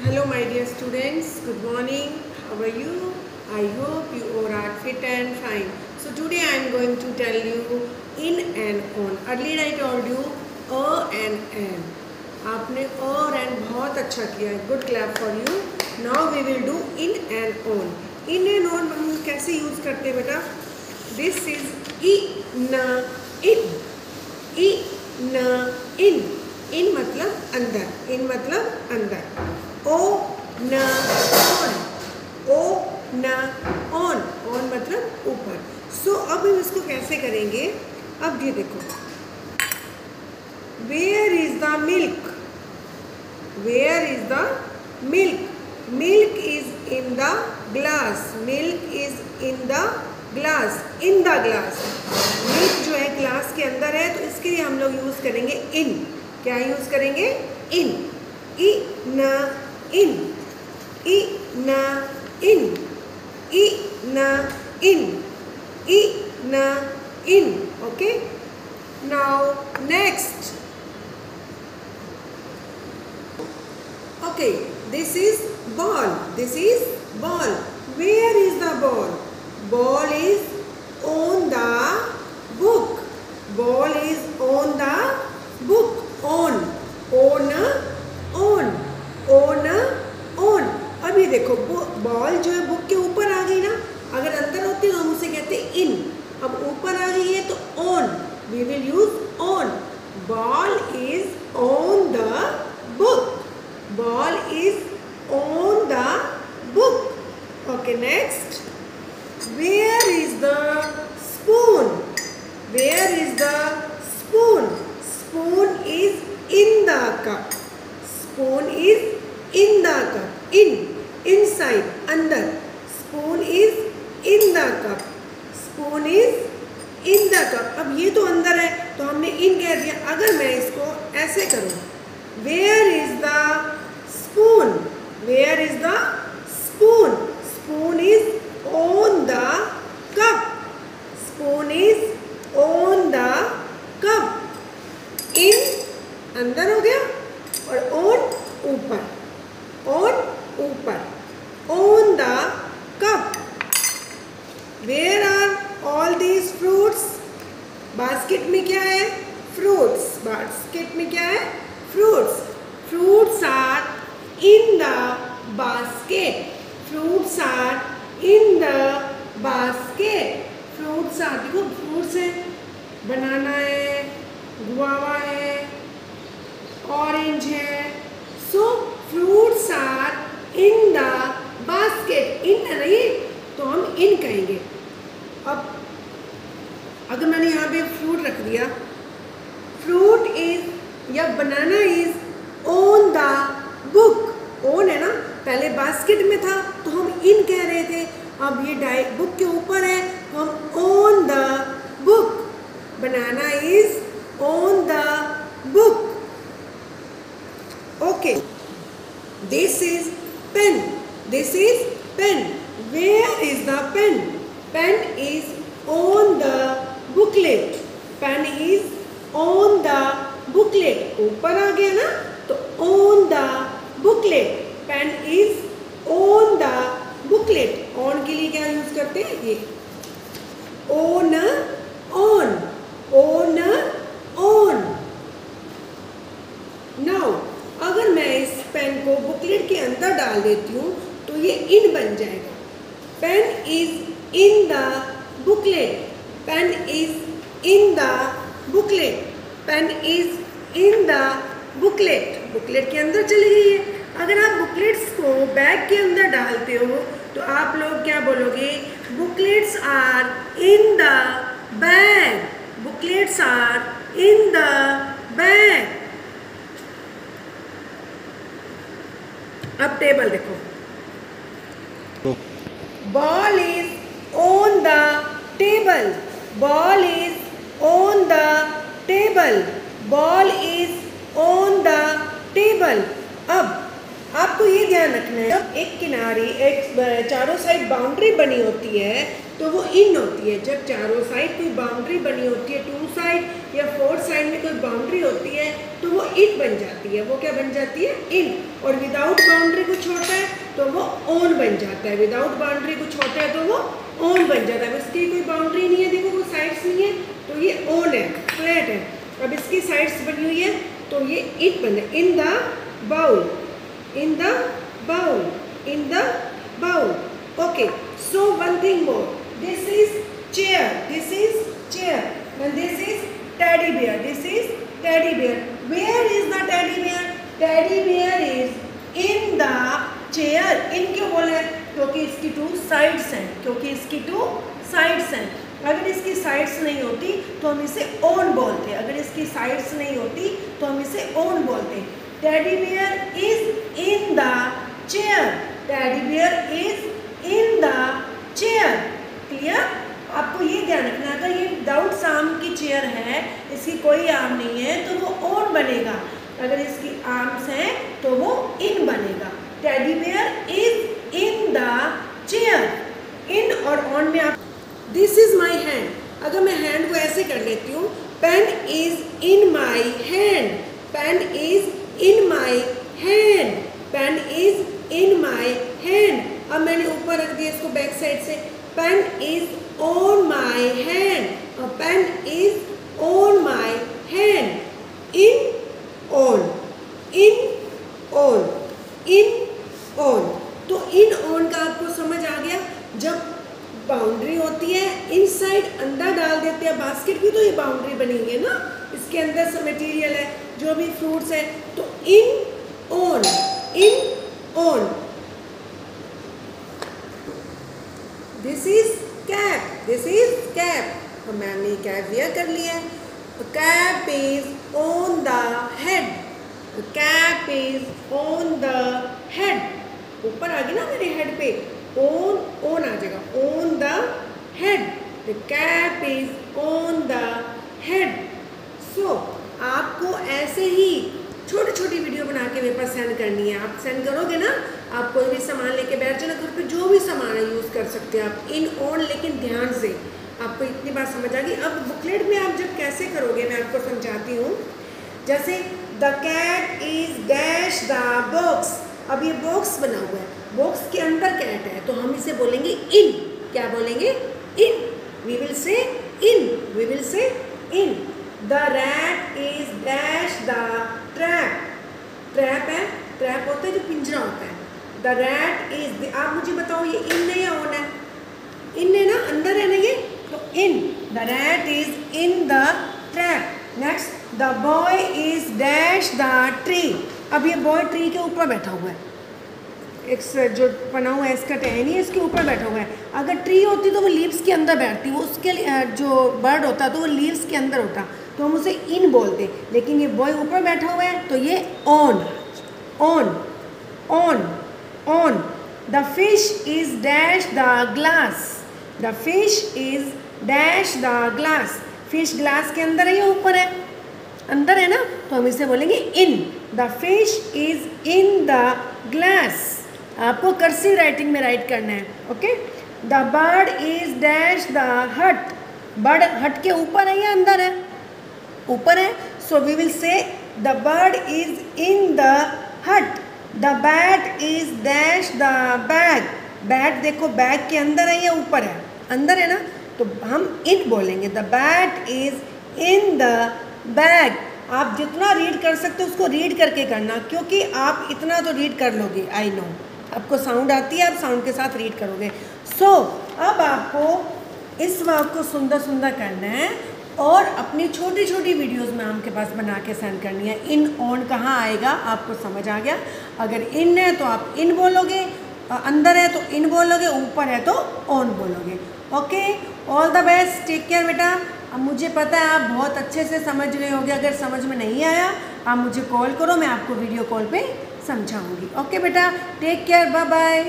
Hello my dear students, good morning. How are you? I hope you all are fit and fine. So today I am going to tell you in and on. Earlier I told you a and an. आपने a और and बहुत अच्छा किया है. Good clap for you. Now we will do in and on. In and on हम कैसे use करते हैं बेटा? This is in, in. In मतलब अंदर. In मतलब अंदर. ओ न ऑन, ओ न ऑन, ऑन मतलब ऊपर. सो अब हम इसको कैसे करेंगे? अब ये देखो, where is the milk, where is the milk, milk is in the glass, milk is in the glass, in the glass. Milk जो है ग्लास के अंदर है, तो इसके लिए हम लोग यूज करेंगे इन. क्या यूज करेंगे? इन. ई न in, in, in, in. Okay. Now next. Okay, this is ball. This is ball. Where is the ball? Ball is on the book. Ball is on the book. On, on, on. Own own. अभी देखो ball जो है book के ऊपर आ गई ना. अगर अंदर होती तो हम उसे कहते इन. अब ऊपर आ गई है तो on. We will use on. Ball is on the book. Ball is on the book. Okay, next. Where is the spoon? Where is the spoon? Spoon is in the cup. Spoon is in the cup. In, inside, अंदर. Spoon is in the cup. Spoon is in the cup. अब ये तो अंदर है तो हमने in कह दिया. अगर मैं इसको ऐसे करूँ, Where is the spoon? Where is the spoon? Spoon is on the cup. Spoon is on the cup. In अंदर हो गया और ऑन ऊपर, ऑन ऊपर, on the cup. Where are all these fruits? Basket में क्या है? फ्रूट्स. बास्केट में क्या है? Fruits. Fruits are in the basket. Fruits are in the basket. Fruits are, देखो फ्रूट्स है, बनाना है, गुआवा है, ऑरेंज है. So fruits are in the basket. In है नहीं तो हम इन कहेंगे. अब अगर मैंने यहाँ पे फ्रूट रख दिया, फ्रूट इज या banana is on the book. On है ना, पहले बास्केट में था तो हम इन कह रहे थे. अब ये बुक के ऊपर है तो हम on the book. Banana is on the book. Okay, this is pen. This is pen. Where is the pen? Pen is on the booklet. Pen is on the booklet. ऊपर आ गया ना तो on the booklet. Pen is on the booklet. On के लिए क्या use करते हैं? ये on, on, on, on. Now अगर मैं इस पेन को बुकलेट के अंदर डाल देती हूँ तो ये इन बन जाएगा. Pen is in the booklet. Pen is in the booklet. Pen is in the booklet. Booklet के अंदर चली गई है. अगर आप बुकलेट्स को बैग के अंदर डालते हो तो आप लोग क्या बोलोगे? Booklets are in the bag. Booklets are in the bag. अब टेबल देखो. Ball is on the table. Ball is on the table. Ball is on the table. अब आपको ये ध्यान रखना है, जब एक किनारे एक चारों साइड बाउंड्री बनी होती है तो वो इन होती है। जब चारों साइड कोई बाउंड्री बनी होती है, 2 साइड या 4 साइड में कोई बाउंड्री होती है तो वो इन बन जाती है। वो क्या बन जाती है? इन। और विदाउट बाउंड्री को छोड़ता है तो वो ऑन बन जाता है। विदाउट बाउंड्री को छोड़ता है तो वो ऑन बन जाता है। इसकी कोई बाउंड्री नहीं है, देखो वो साइड्स नहीं है तो ये ऑन है, फ्लैट है। अब इसकी साइड्स बनी हुई है तो ये इट बन है। In the bowl, in the bowl, in the bowl. Okay, so one thing more, this is chair, this is chair and this is teddy bear, this is teddy bear. Where is the teddy bear? Teddy bear is in the chair. in क्यों बोले? क्योंकि इसकी 2 sides हैं, क्योंकि इसकी 2 sides हैं। अगर इसकी साइड्स नहीं होती तो हम इसे ऑन बोलते। अगर इसकी साइड्स नहीं होती तो हम इसे ऑन बोलते। Teddy bear is in the chair, teddy bear is in the chair. Clear? आपको ये ध्यान रखना, अगर ये विदाउट आर्म की चेयर है, इसकी कोई आर्म नहीं है तो वो ऑन बनेगा। अगर इसकी आर्म्स हैं तो वो इन बनेगा। Teddy bear is in the chair. In और ऑन में आप, दिस इज माई हैंड, अगर मैं हैंड को ऐसे कर लेती हूँ, pen is in my hand, pen is in my hand, pen is in my hand. अब मैंने ऊपर रख दिया इसको बैक साइड से, पेन इज on my hand, a pen is on my hand. in, on, in, on, in, on. तो in on का आपको समझ आ गया। जब बाउंड्री होती है इनसाइड अंदर डाल देते हैं, बास्केट भी तो ये बाउंड्री बनी है ना, इसके अंदर से मटेरियल है जो भी फ्रूट्स है, तो in on, in on. This is cap, this is cap, तो मैंने कैप वियर कर लिया है। Cap is on the head, cap is on the head. ऊपर आ गई ना मेरे हेड पे, ऑन ऑन आ जाएगा, on the head, the cap is on the head. So आपको ऐसे ही छोटी छोटी वीडियो बना के मेरे पास सेंड करनी है। आप सेंड करोगे ना, आप कोई भी सामान लेके बैठ जाना, घर पे जो भी सामान है यूज़ कर सकते हैं आप, इन ऑन। लेकिन ध्यान से, आपको इतनी बात समझ आ गई। अब बुकलेट में आप जब कैसे करोगे मैं आपको समझाती हूँ। जैसे the cat is dash the box, अब ये बॉक्स बना हुआ है, बॉक्स के अंदर कैट है तो हम इसे बोलेंगे इन। क्या बोलेंगे? इन। We will say in, we will say in. The rat is dash the trap, trap है, ट्रैप होता है जो पिंजरा होता है। द रैट इज, आप मुझे बताओ ये इन है या ऑन है? इन है ना, अंदर है ना ये, तो in. The rat is in the trap. Next, the boy is dash the tree, अब ये बॉय ट्री के ऊपर बैठा हुआ है, एक जो बना हुआ है इसका टहनी है, इसके ऊपर बैठा हुआ है। अगर ट्री होती तो वो लीव्स के अंदर बैठती, वो उसके जो बर्ड होता तो वो लीव्स के अंदर होता, तो हम उसे इन बोलते। लेकिन ये बॉय ऊपर बैठा हुआ है तो ये on, on, on, on. The fish is dash the glass, the fish is dash the glass, fish glass के अंदर है या ऊपर है? अंदर है ना, तो हम इसे बोलेंगे in. The fish is in the glass. आपको कर्सिव राइटिंग में राइट करना है। Okay. The bird is dash the hut, bird hut के ऊपर है या अंदर है? ऊपर है, so we will say the bird is in the hut. The bat is dash the bag, bat देखो बैग के अंदर है या ऊपर है? अंदर है ना, तो हम इन बोलेंगे। The bat is in the bag. आप जितना रीड कर सकते हो उसको रीड करके करना, क्योंकि आप इतना तो रीड कर लोगे, आई नो आपको साउंड आती है, आप साउंड के साथ रीड करोगे। सो अब आपको इस वर्क को सुंदर सुंदर करना है और अपनी छोटी छोटी वीडियोस में आपके पास बना के सेंड करनी है। इन ऑन कहाँ आएगा आपको समझ आ गया? अगर इन है तो आप इन बोलोगे, अंदर है तो इन बोलोगे, ऊपर है तो ऑन बोलोगे। Okay, all the best, take care बेटा। अब मुझे पता है आप बहुत अच्छे से समझ रहे होगे, अगर समझ में नहीं आया आप मुझे कॉल करो, मैं आपको वीडियो कॉल पे समझाऊंगी। ओके बेटा, टेक केयर, बाय बाय।